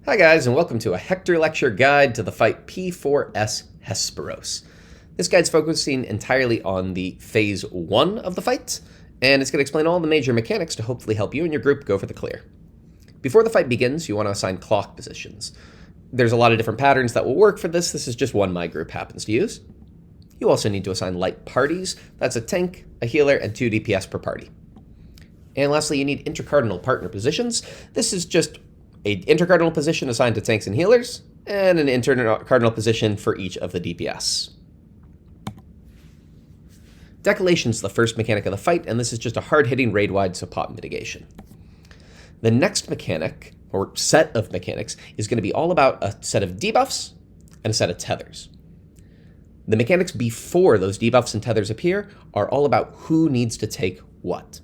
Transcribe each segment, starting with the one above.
Hi guys, and welcome to a Hector lecture guide to the fight P4S Hesperos. This guide's focusing entirely on the phase 1 of the fight, and it's going to explain all the major mechanics to hopefully help you and your group go for the clear. Before the fight begins, you want to assign clock positions. There's a lot of different patterns that will work for this. This is just one my group happens to use. You also need to assign light parties. That's a tank, a healer, and 2 DPS per party. And lastly, you need intercardinal partner positions. This is just an intercardinal position assigned to tanks and healers, and an intercardinal position for each of the DPS. Decolation is the first mechanic of the fight, and this is just a hard-hitting raid-wide support mitigation. The next mechanic, or set of mechanics, is going to be all about a set of debuffs and a set of tethers. The mechanics before those debuffs and tethers appear are all about who needs to take what.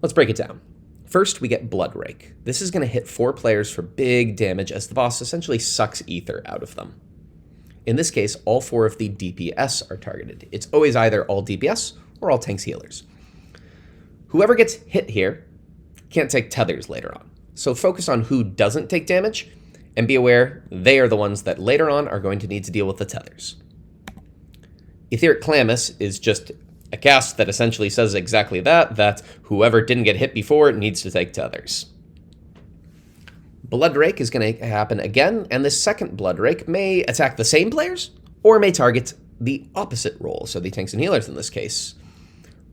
Let's break it down. First, we get Bloodrake. This is going to hit 4 players for big damage as the boss essentially sucks ether out of them. In this case, all 4 of the DPS are targeted. It's always either all DPS or all tanks healers. Whoever gets hit here can't take tethers later on. So focus on who doesn't take damage, and be aware they are the ones that later on are going to need to deal with the tethers. Etheric Calamus is just a cast that essentially says exactly that whoever didn't get hit before needs to take tethers. Bloodrake is going to happen again, and this second Bloodrake may attack the same players, or may target the opposite role, so the tanks and healers in this case.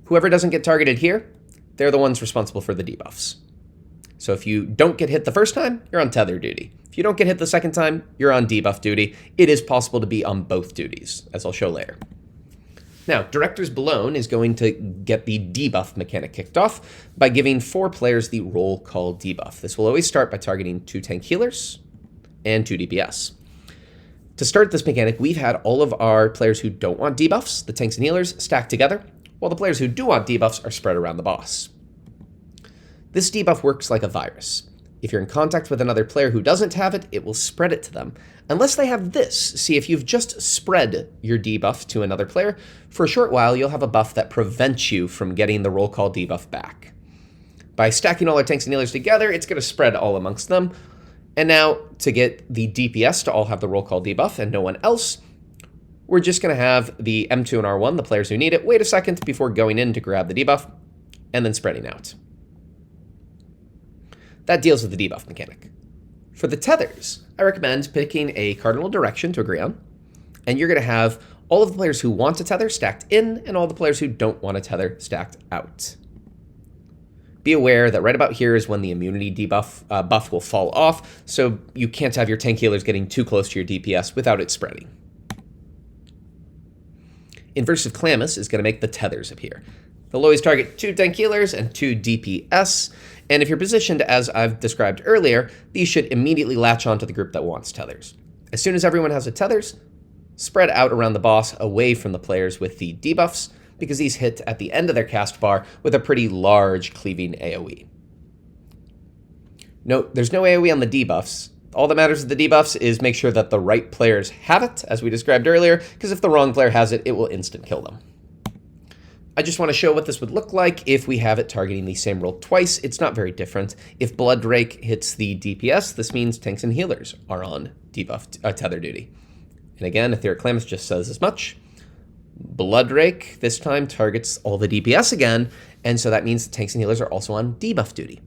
Whoever doesn't get targeted here, they're the ones responsible for the debuffs. So if you don't get hit the first time, you're on tether duty. If you don't get hit the second time, you're on debuff duty. It is possible to be on both duties, as I'll show later. Now, Director's Belone is going to get the debuff mechanic kicked off by giving 4 players the roll call debuff. This will always start by targeting 2 tank healers and 2 DPS. To start this mechanic, we've had all of our players who don't want debuffs, the tanks and healers, stacked together, while the players who do want debuffs are spread around the boss. This debuff works like a virus. If you're in contact with another player who doesn't have it, it will spread it to them. Unless they have this, see if you've just spread your debuff to another player, for a short while you'll have a buff that prevents you from getting the roll call debuff back. By stacking all our tanks and healers together, it's going to spread all amongst them. And now, to get the DPS to all have the roll call debuff and no one else, we're just going to have the M2 and R1, the players who need it, wait a second before going in to grab the debuff, and then spreading out. That deals with the debuff mechanic. For the tethers, I recommend picking a cardinal direction to agree on, and you're going to have all of the players who want to tether stacked in, and all the players who don't want to tether stacked out. Be aware that right about here is when the immunity debuff buff will fall off, so you can't have your tank healers getting too close to your DPS without it spreading. Inversive Calamus is going to make the tethers appear. They'll always target 2 tank healers and 2 DPS, and if you're positioned as I've described earlier, these should immediately latch onto the group that wants tethers. As soon as everyone has a tethers, spread out around the boss away from the players with the debuffs, because these hit at the end of their cast bar with a pretty large cleaving AoE. Note, there's no AoE on the debuffs. All that matters with the debuffs is make sure that the right players have it, as we described earlier, because if the wrong player has it, it will instant kill them. I just want to show what this would look like if we have it targeting the same role twice. It's not very different. If Bloodrake hits the DPS, this means tanks and healers are on debuff tether duty. And again, Etheric Calamus just says as much. Bloodrake this time targets all the DPS again, and so that means the tanks and healers are also on debuff duty.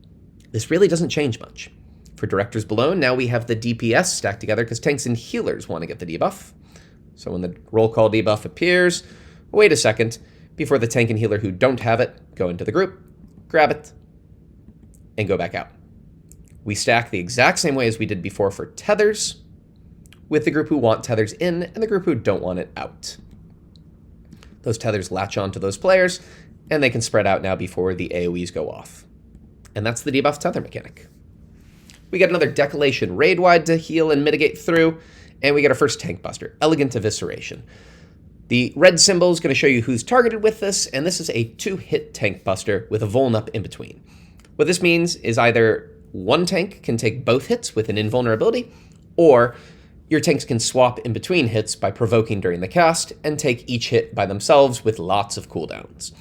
This really doesn't change much. For Director's Belone, now we have the DPS stacked together because tanks and healers want to get the debuff. So when the roll call debuff appears, wait a second, before the tank and healer who don't have it go into the group, grab it, and go back out. We stack the exact same way as we did before for tethers, with the group who want tethers in and the group who don't want it out. Those tethers latch on to those players, and they can spread out now before the AoEs go off. And that's the debuff tether mechanic. We get another Decolation raid-wide to heal and mitigate through, and we get our first tank buster, Elegant Evisceration. The red symbol is going to show you who's targeted with this, and this is a 2-hit tank buster with a vuln up in between. What this means is either one tank can take both hits with an invulnerability, or your tanks can swap in between hits by provoking during the cast, and take each hit by themselves with lots of cooldowns.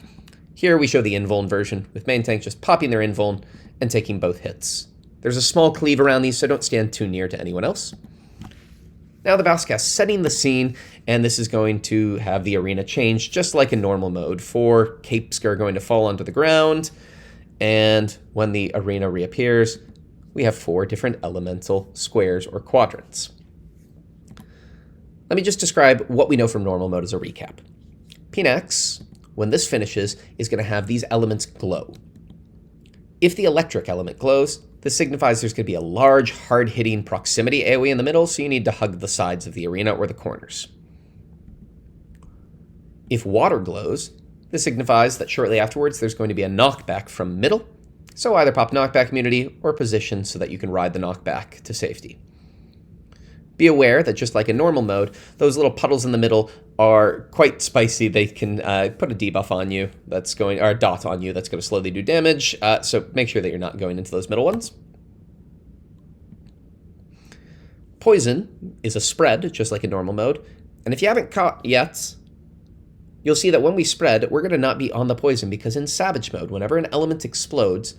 Here we show the invuln version, with main tank just popping their invuln and taking both hits There's a small cleave around these, so don't stand too near to anyone else. Now the boss cast setting the scene, and this is going to have the arena change just like in normal mode. 4 capes are going to fall onto the ground, and when the arena reappears, we have 4 different elemental squares or quadrants. Let me just describe what we know from normal mode as a recap. P4S, when this finishes, is going to have these elements glow. If the electric element glows, this signifies there's going to be a large, hard-hitting proximity AoE in the middle, so you need to hug the sides of the arena or the corners. If water glows, this signifies that shortly afterwards there's going to be a knockback from middle, so either pop knockback immunity or position so that you can ride the knockback to safety. Be aware that just like in normal mode, those little puddles in the middle are quite spicy. They can put a debuff on you that's going, or a dot on you that's going to slowly do damage, so make sure that you're not going into those middle ones. Poison is a spread, just like in normal mode, and if you haven't caught yet, you'll see that when we spread, we're going to not be on the poison, because in Savage mode, whenever an element explodes,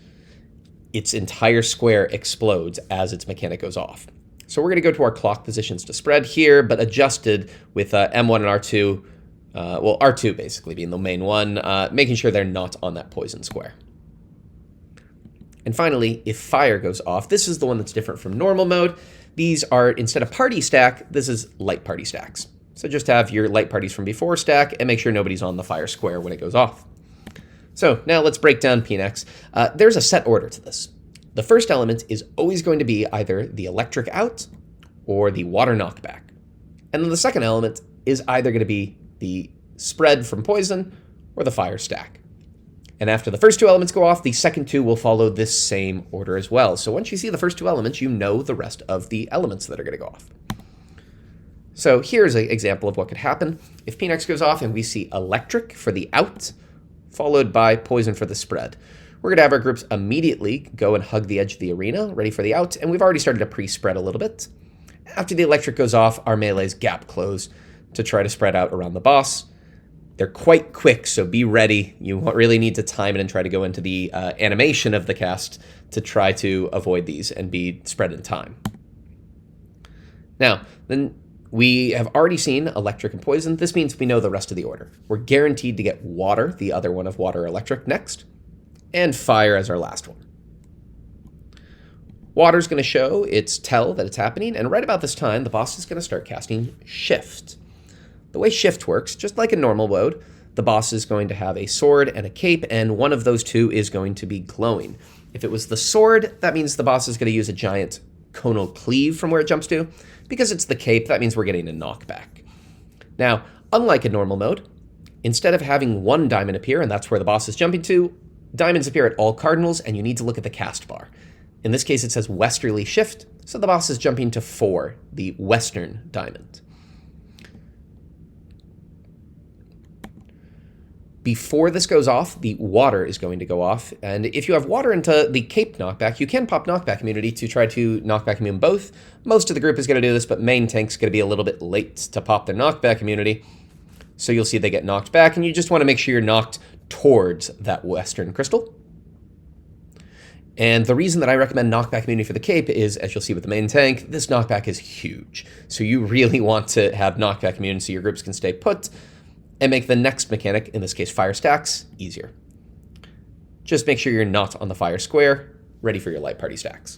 its entire square explodes as its mechanic goes off. So we're going to go to our clock positions to spread here, but adjusted with M1 and R2, well, R2 basically being the main one, making sure they're not on that poison square. And finally, if fire goes off, this is the one that's different from normal mode. These are, instead of party stack, this is light party stacks. So just have your light parties from before stack and make sure nobody's on the fire square when it goes off. So now let's break down P4S. There's a set order to this. The first element is always going to be either the electric out or the water knockback. And then the second element is either going to be the spread from poison or the fire stack. And after the first 2 elements go off, the second 2 will follow this same order as well. So once you see the first 2 elements, you know the rest of the elements that are going to go off. So here's an example of what could happen. If P4S goes off and we see electric for the out, followed by poison for the spread. We're going to have our groups immediately go and hug the edge of the arena, ready for the out, and we've already started to pre-spread a little bit. After the electric goes off, our melees gap close to try to spread out around the boss. They're quite quick, so be ready. You really need to time it and try to go into the animation of the cast to try to avoid these and be spread in time. Now, then we have already seen electric and poison. This means we know the rest of the order. We're guaranteed to get water, the other one of water electric, next, and fire as our last one. Water's going to show its tell that it's happening, and right about this time, the boss is going to start casting Shift. The way Shift works, just like in normal mode, the boss is going to have a sword and a cape, and one of those 2 is going to be glowing. If it was the sword, that means the boss is going to use a giant conal cleave from where it jumps to. Because it's the cape, that means we're getting a knockback. Now, unlike in normal mode, instead of having 1 diamond appear, and that's where the boss is jumping to, diamonds appear at all cardinals, and you need to look at the cast bar. In this case, it says Westerly Shift, so the boss is jumping to 4, the Western diamond. Before this goes off, the water is going to go off, and if you have water into the cape knockback, you can pop knockback immunity to try to knockback immune both. Most of the group is going to do this, but main tank's going to be a little bit late to pop their knockback immunity, so you'll see they get knocked back, and you just want to make sure you're knocked towards that Western crystal. And the reason that I recommend knockback immunity for the cape is, as you'll see with the main tank, this knockback is huge. So you really want to have knockback immunity so your groups can stay put and make the next mechanic, in this case fire stacks, easier. Just make sure you're not on the fire square, ready for your light party stacks.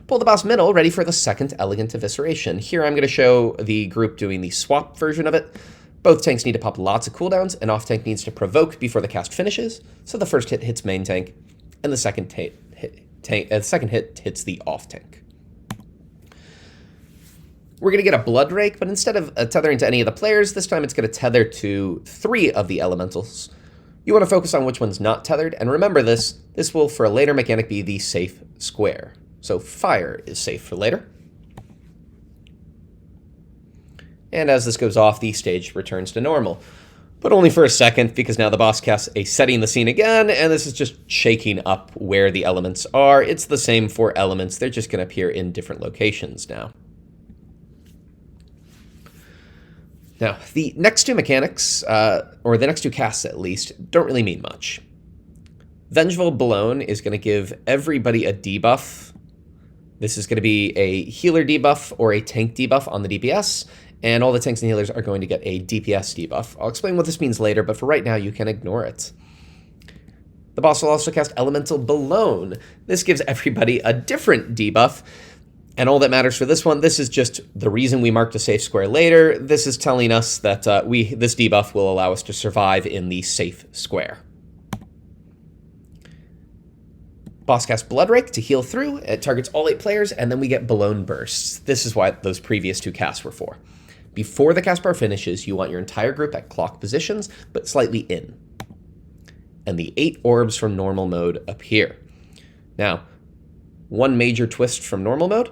Pull the boss middle, ready for the second elegant evisceration. Here I'm going to show the group doing the swap version of it. Both tanks need to pop lots of cooldowns, and off tank needs to provoke before the cast finishes, so the first hit hits main tank, and the second hit hits the off tank. We're going to get a Bloodrake, but instead of tethering to any of the players, this time it's going to tether to 3 of the elementals. You want to focus on which one's not tethered, and remember this will for a later mechanic be the safe square. So fire is safe for later. And as this goes off, the stage returns to normal. But only for a second, because now the boss casts a setting the scene again, and this is just shaking up where the elements are. It's the same 4 elements, they're just going to appear in different locations now. Now, the next 2 mechanics, or the next 2 casts at least, don't really mean much. Vengeful Belone is going to give everybody a debuff. This is going to be a healer debuff or a tank debuff on the DPS, and all the tanks and healers are going to get a DPS debuff. I'll explain what this means later, but for right now, you can ignore it. The boss will also cast Elemental Belone. This gives everybody a different debuff, and all that matters for this one, this is just the reason we marked a safe square later. This is telling us that this debuff will allow us to survive in the safe square. Boss casts Bloodrake to heal through. It targets all 8 players, and then we get Belone Bursts. This is what those previous 2 casts were for. Before the cast bar finishes, you want your entire group at clock positions, but slightly in. And the 8 orbs from normal mode appear. Now, one major twist from normal mode.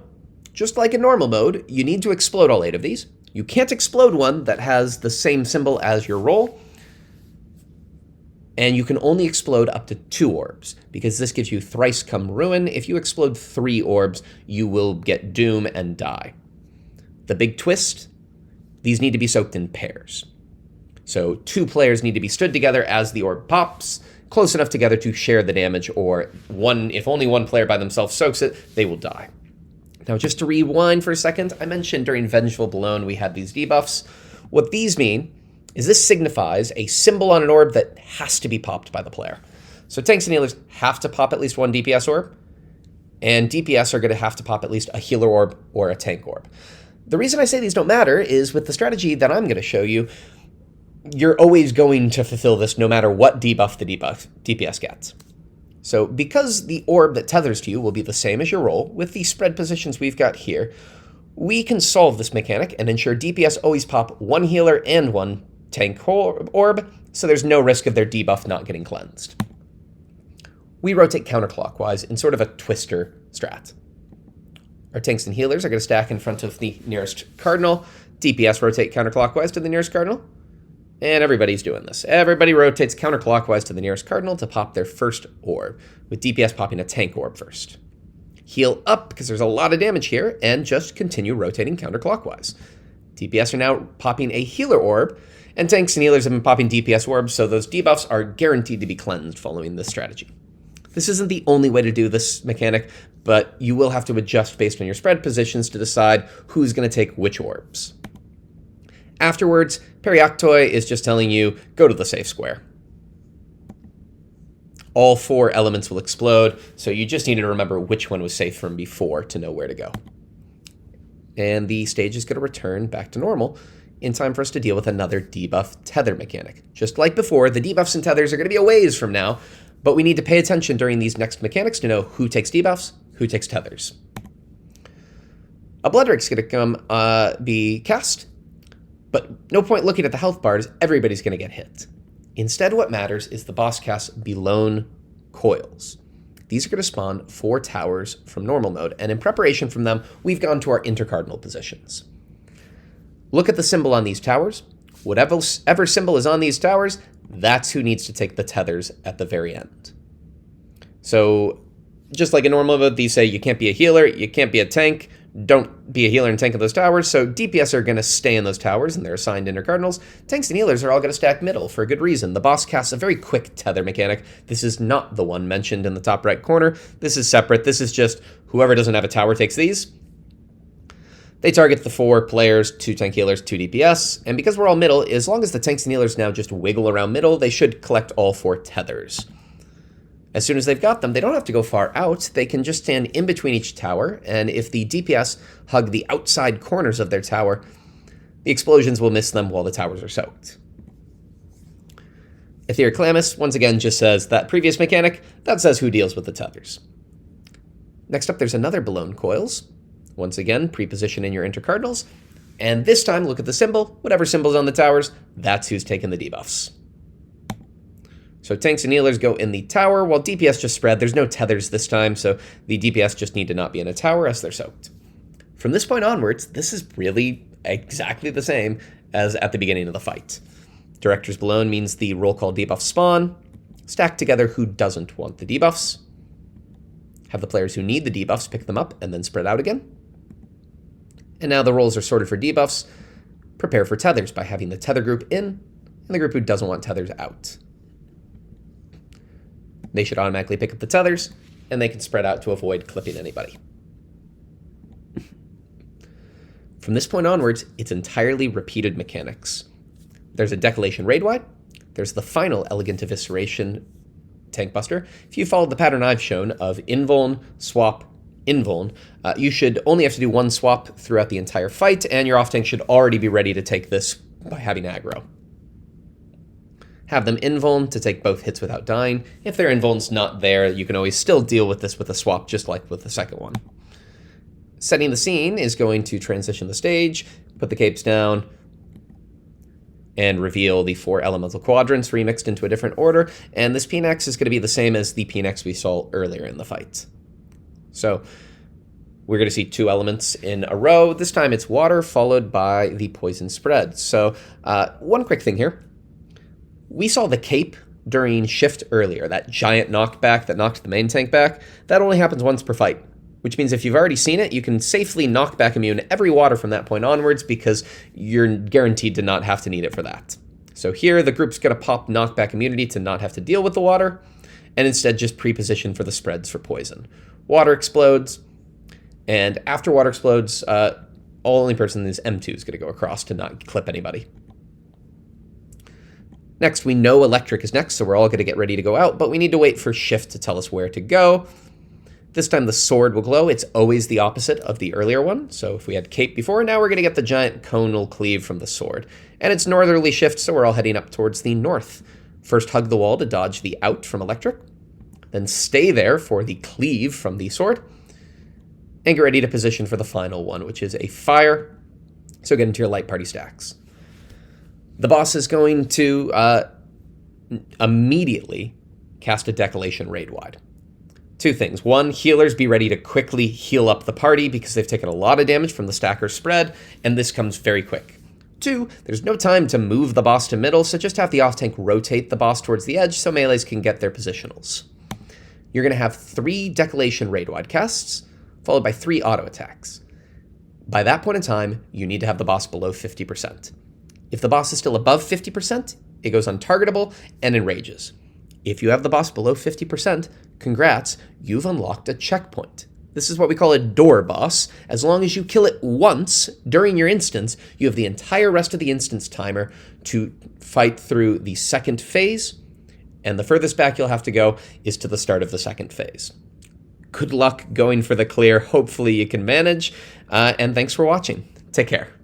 Just like in normal mode, you need to explode all 8 of these. You can't explode one that has the same symbol as your roll. And you can only explode up to 2 orbs, because this gives you thrice come ruin. If you explode 3 orbs, you will get doom and die. The big twist, these need to be soaked in pairs. So 2 players need to be stood together as the orb pops, close enough together to share the damage, or if only one player by themselves soaks it, they will die. Now, just to rewind for a second, I mentioned during Vengeful Belone we had these debuffs. What these mean is this signifies a symbol on an orb that has to be popped by the player. So tanks and healers have to pop at least 1 DPS orb, and DPS are going to have to pop at least a healer orb or a tank orb. The reason I say these don't matter is with the strategy that I'm going to show you, you're always going to fulfill this no matter what debuff the DPS gets. So because the orb that tethers to you will be the same as your roll, with the spread positions we've got here, we can solve this mechanic and ensure DPS always pop 1 healer and 1 tank orb, so there's no risk of their debuff not getting cleansed. We rotate counterclockwise in sort of a twister strat. Our tanks and healers are going to stack in front of the nearest cardinal. DPS rotate counterclockwise to the nearest cardinal. And everybody's doing this. Everybody rotates counterclockwise to the nearest cardinal to pop their first orb, with DPS popping a tank orb first. Heal up, because there's a lot of damage here, and just continue rotating counterclockwise. DPS are now popping a healer orb, and tanks and healers have been popping DPS orbs, so those debuffs are guaranteed to be cleansed following this strategy. This isn't the only way to do this mechanic, but you will have to adjust based on your spread positions to decide who's going to take which orbs. Afterwards, Periaktoi is just telling you, go to the safe square. All 4 elements will explode, so you just need to remember which one was safe from before to know where to go. And the stage is going to return back to normal in time for us to deal with another debuff tether mechanic. Just like before, the debuffs and tethers are going to be a ways from now, but we need to pay attention during these next mechanics to know who takes debuffs, who takes tethers. A Bloodrake's going to come be cast, but no point looking at the health bars, everybody's going to get hit. Instead, what matters is the boss casts Belone coils. These are going to spawn 4 towers from normal mode, and in preparation from them, we've gone to our intercardinal positions. Look at the symbol on these towers. Whatever symbol is on these towers, that's who needs to take the tethers at the very end. So, just like in normal mode, these say you can't be a healer, you can't be a tank, don't be a healer and tank in those towers, so DPS are going to stay in those towers, and they're assigned intercardinals. Tanks and healers are all going to stack middle for a good reason. The boss casts a very quick tether mechanic. This is not the one mentioned in the top right corner. This is separate. This is just whoever doesn't have a tower takes these. They target the 4 players, 2 tank healers, 2 DPS, and because we're all middle, as long as the tanks and healers now just wiggle around middle, they should collect all 4 tethers. As soon as they've got them, they don't have to go far out. They can just stand in between each tower, and if the DPS hug the outside corners of their tower, the explosions will miss them while the towers are soaked. Etheric Calamus, once again, just says that previous mechanic, that says who deals with the tethers. Next up, there's another Belone coils. Once again, pre-position in your intercardinals, and this time, look at the symbol. Whatever symbol's on the towers, that's who's taking the debuffs. So tanks and healers go in the tower, while DPS just spread. There's no tethers this time, so the DPS just need to not be in a tower as they're soaked. From this point onwards, this is really exactly the same as at the beginning of the fight. Director's Belone means the roll call debuffs spawn, stack together who doesn't want the debuffs, have the players who need the debuffs pick them up and then spread out again. And now the rolls are sorted for debuffs. Prepare for tethers by having the tether group in and the group who doesn't want tethers out. They should automatically pick up the tethers, and they can spread out to avoid clipping anybody. From this point onwards, it's entirely repeated mechanics. There's a Decolation Raid-wide. There's the final Elegant Evisceration tank buster. If you follow the pattern I've shown of invuln, swap, invuln, you should only have to do one swap throughout the entire fight, and your off-tank should already be ready to take this by having aggro. Have them invuln to take both hits without dying. If their invuln's not there, you can always still deal with this with a swap, just like with the second one. Setting the scene is going to transition the stage, put the capes down, and reveal the 4 elemental quadrants remixed into a different order, and this P-Nex is going to be the same as the P-Nex we saw earlier in the fight. So we're going to see 2 elements in a row. This time it's water followed by the poison spread. So one quick thing here. We saw the cape during shift earlier, that giant knockback that knocked the main tank back. That only happens once per fight, which means if you've already seen it, you can safely knock back immune every water from that point onwards because you're guaranteed to not have to need it for that. So here, the group's going to pop knockback immunity to not have to deal with the water, and instead just pre-position for the spreads for poison. Water explodes, and after water explodes, only person is M2 is going to go across to not clip anybody. Next, we know electric is next, so we're all going to get ready to go out, but we need to wait for shift to tell us where to go. This time the sword will glow. It's always the opposite of the earlier one. So if we had cape before, now we're going to get the giant conal cleave from the sword. And it's northerly shift, so we're all heading up towards the north. First hug the wall to dodge the out from electric. Then stay there for the cleave from the sword. And get ready to position for the final one, which is a fire. So get into your light party stacks. The boss is going to immediately cast a Decolation Raid-wide. 2 things. 1, healers be ready to quickly heal up the party because they've taken a lot of damage from the stacker spread, and this comes very quick. 2, there's no time to move the boss to middle, so just have the off-tank rotate the boss towards the edge so melees can get their positionals. You're going to have 3 Decolation Raid-wide casts, followed by 3 auto attacks. By that point in time, you need to have the boss below 50%. If the boss is still above 50%, it goes untargetable and enrages. If you have the boss below 50%, congrats, you've unlocked a checkpoint. This is what we call a door boss. As long as you kill it once during your instance, you have the entire rest of the instance timer to fight through the second phase, and the furthest back you'll have to go is to the start of the second phase. Good luck going for the clear. Hopefully you can manage, and thanks for watching. Take care.